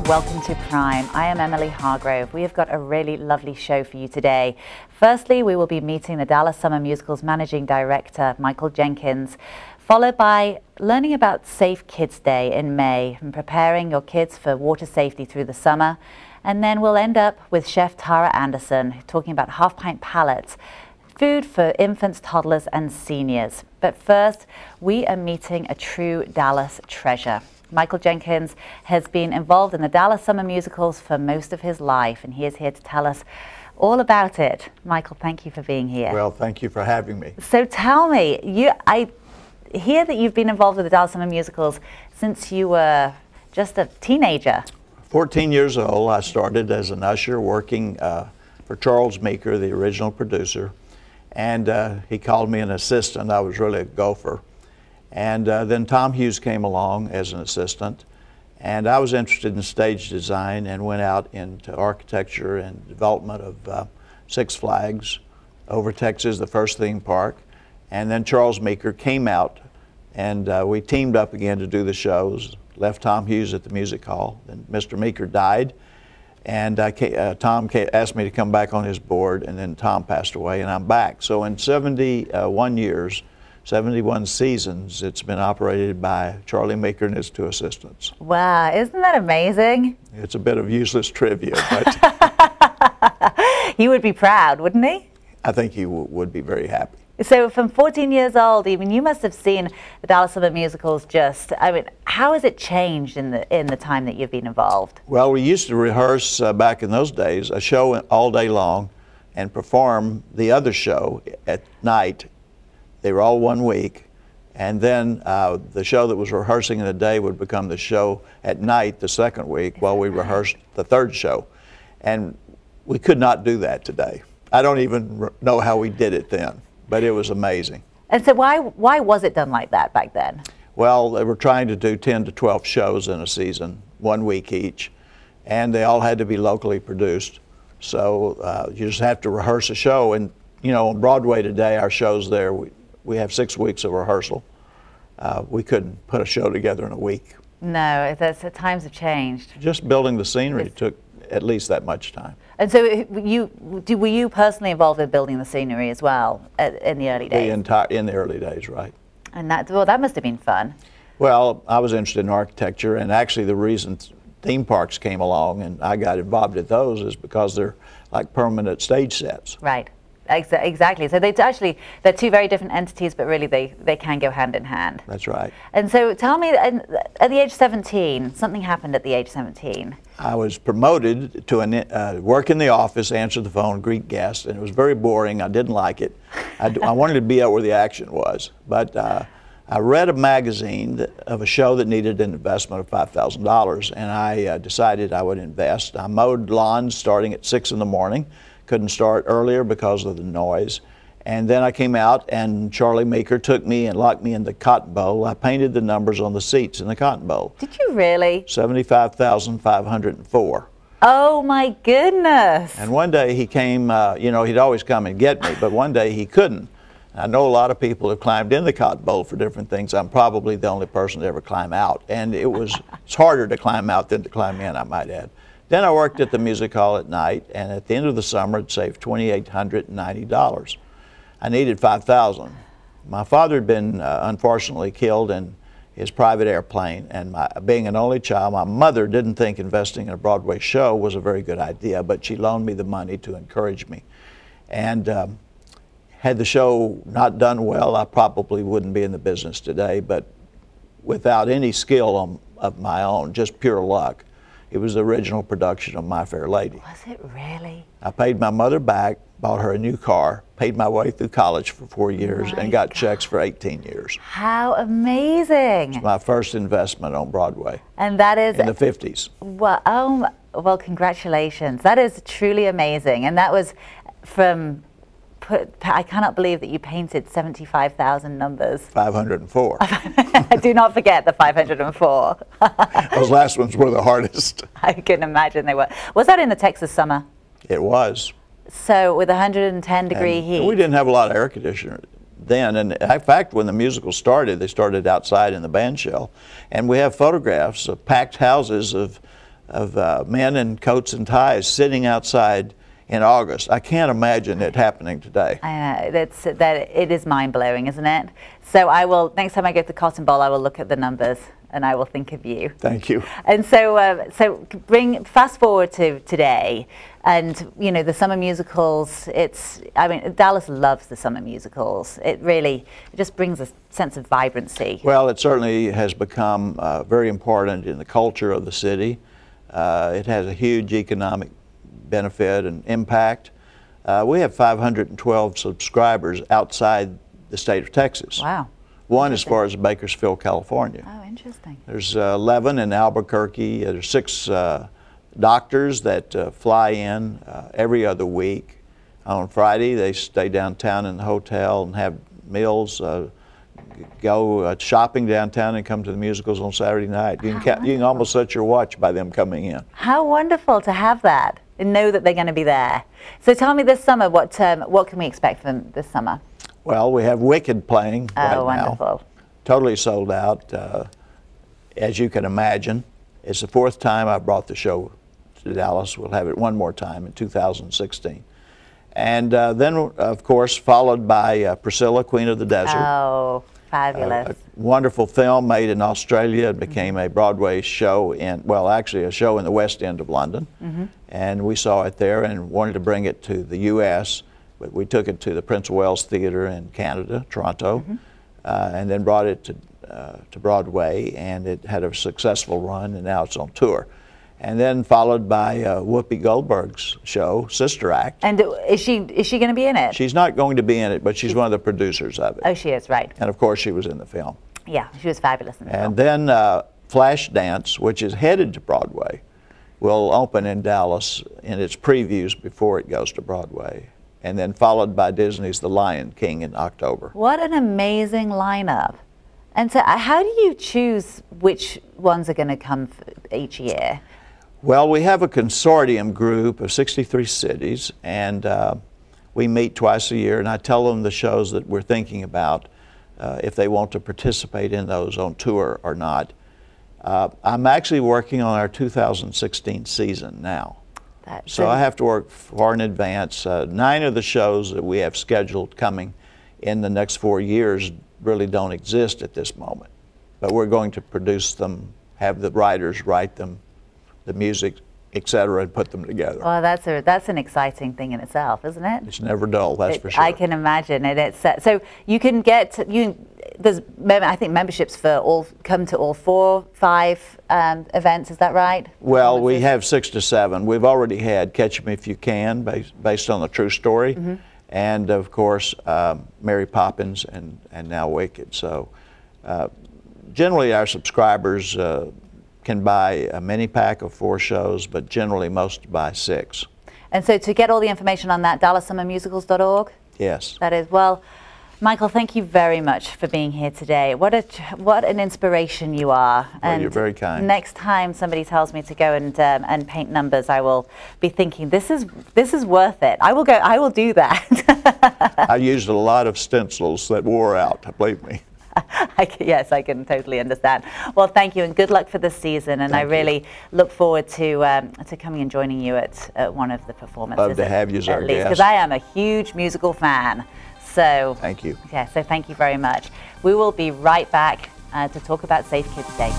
Welcome to Prime. I am Emily Hargrove. We have got a really lovely show for you today. Firstly, we will be meeting the Dallas Summer Musical's Managing Director, Michael Jenkins, followed by learning about Safe Kids Day in May and preparing your kids for water safety through the summer. And then we'll end up with Chef Tara Anderson talking about half-pint pallets, food for infants, toddlers, and seniors. But first, we are meeting a true Dallas treasure. Michael Jenkins has been involved in the Dallas Summer Musicals for most of his life, and he is here to tell us all about it. Michael, thank you for being here. Well, thank you for having me. So tell me, I hear that you've been involved with the Dallas Summer Musicals since you were just a teenager. 14 years old, I started as an usher working for Charles Meeker, the original producer, and he called me an assistant. I was really a gopher. And then Tom Hughes came along as an assistant, and I was interested in stage design and went out into architecture and development of Six Flags over Texas, the first theme park. And then Charles Meeker came out, and we teamed up again to do the shows, left Tom Hughes at the music hall. Then Mr. Meeker died, and Tom asked me to come back on his board, and then Tom passed away, and I'm back. So in 71 years, 71 seasons, it's been operated by Charlie Meeker and his two assistants. Wow, isn't that amazing? It's a bit of useless trivia, but he would be proud, wouldn't he? I think he would be very happy. So from 14 years old, I mean, you must have seen the Dallas Summer Musicals how has it changed in the time that you've been involved? Well, we used to rehearse back in those days, a show all day long and perform the other show at night. They were all 1 week, and then the show that was rehearsing in the day would become the show at night the second week while we rehearsed the third show. And we could not do that today. I don't even know how we did it then, but it was amazing. And so why was it done like that back then? Well, they were trying to do 10 to 12 shows in a season, 1 week each, and they all had to be locally produced. So you just have to rehearse a show. And you know, on Broadway today, our shows there, we have 6 weeks of rehearsal. We couldn't put a show together in a week. No, times have changed. Just building the scenery took at least that much time. And so were you personally involved in building the scenery as well in the early days? In the early days, right. And that must have been fun. Well, I was interested in architecture, and actually the reason theme parks came along and I got involved at those is because they're like permanent stage sets. Right. Exactly. So they're two very different entities, but really they can go hand in hand. That's right. And so tell me, at the age of 17, something happened at the age of 17. I was promoted to work in the office, answer the phone, greet guests, and it was very boring. I didn't like it. I wanted to be out where the action was. But I read a magazine of a show that needed an investment of $5,000, and I decided I would invest. I mowed lawns starting at 6 in the morning. Couldn't start earlier because of the noise. And then I came out and Charlie Meeker took me and locked me in the cotton bowl. I painted the numbers on the seats in the cotton bowl. Did you really? 75,504. Oh my goodness. And one day he came, you know, he'd always come and get me, but one day he couldn't. I know a lot of people have climbed in the cotton bowl for different things. I'm probably the only person to ever climb out. And it's harder to climb out than to climb in, I might add. Then I worked at the music hall at night, and at the end of the summer, I'd saved $2,890. I needed $5,000. My father had been unfortunately killed in his private airplane, and being an only child, my mother didn't think investing in a Broadway show was a very good idea, but she loaned me the money to encourage me. And had the show not done well, I probably wouldn't be in the business today, but without any skill of my own, just pure luck. It was the original production of My Fair Lady. Was it really? I paid my mother back, bought her a new car, paid my way through college for 4 years, and got checks for 18 years. How amazing. It's my first investment on Broadway. And that is... in the 50s. Well, well, congratulations. That is truly amazing. And that was from... I cannot believe that you painted 75,000 numbers. 504. Do not forget the 504. Those last ones were the hardest. I can imagine they were. Was that in the Texas summer? It was. So with 110-degree heat. We didn't have a lot of air conditioner then. And in fact, when the musical started, they started outside in the band shell. And we have photographs of packed houses of men in coats and ties sitting outside in August. I can't imagine it happening today. It is mind-blowing, isn't it? So I will, next time I go to the Cotton Bowl, I will look at the numbers and I will think of you. Thank you. And so, fast forward to today, and you know the summer musicals. I mean, Dallas loves the summer musicals. It just brings a sense of vibrancy. Well, it certainly has become very important in the culture of the city. It has a huge economic benefit and impact. We have 512 subscribers outside the state of Texas. Wow. One as far as Bakersfield, California. Oh, interesting. There's 11 in Albuquerque. There's 6 doctors that fly in every other week. On Friday, they stay downtown in the hotel and have meals, go shopping downtown and come to the musicals on Saturday night. You can almost set your watch by them coming in. How wonderful to have that and know that they're going to be there. So tell me this summer, what can we expect from this summer? Well, we have Wicked playing right now. Wonderful. Totally sold out, as you can imagine. It's the 4th time I brought the show to Dallas. We'll have it one more time in 2016. And then, of course, followed by Priscilla, Queen of the Desert. Oh, fabulous. A wonderful film made in Australia. It became a Broadway show actually a show in the West End of London. And we saw it there and wanted to bring it to the U.S., but we took it to the Prince of Wales Theatre in Canada, Toronto, and then brought it to Broadway, and it had a successful run, and now it's on tour. And then followed by Whoopi Goldberg's show, Sister Act. And is she going to be in it? She's not going to be in it, but she's one of the producers of it. Oh, she is, right. And of course she was in the film. Yeah, she was fabulous in the film. And then Flashdance, which is headed to Broadway, will open in Dallas in its previews before it goes to Broadway. And then followed by Disney's The Lion King in October. What an amazing lineup. And so how do you choose which ones are going to come each year? Well, we have a consortium group of 63 cities, and we meet twice a year, and I tell them the shows that we're thinking about, if they want to participate in those on tour or not. I'm actually working on our 2016 season now. So I have to work far in advance. 9 of the shows that we have scheduled coming in the next 4 years really don't exist at this moment. But we're going to produce them, have the writers write them, the music, etc., and put them together. Well, that's an exciting thing in itself, isn't it? It's never dull, that's for sure. I can imagine, and it's so you can get there's I think memberships for come to all 4, 5 events. Is that right? Well, we have 6 to 7. We've already had Catch Me If You Can, based on a true story, and of course Mary Poppins and now Wicked. So generally our subscribers can buy a mini pack of 4 shows, but generally most buy 6. And so to get all the information on that, DallasSummerMusicals.org? Yes. That is, well, Michael, thank you very much for being here today. What an inspiration you are. Well, and you're very kind. Next time somebody tells me to go and paint numbers, I will be thinking, this is worth it. I will do that. I used a lot of stencils that wore out, believe me. Yes, I can totally understand. Well, thank you, and good luck for this season. And I really look forward to coming and joining you at one of the performances. Love to have you as our guest. Because I am a huge musical fan. So thank you. Yeah, so thank you very much. We will be right back to talk about Safe Kids Day.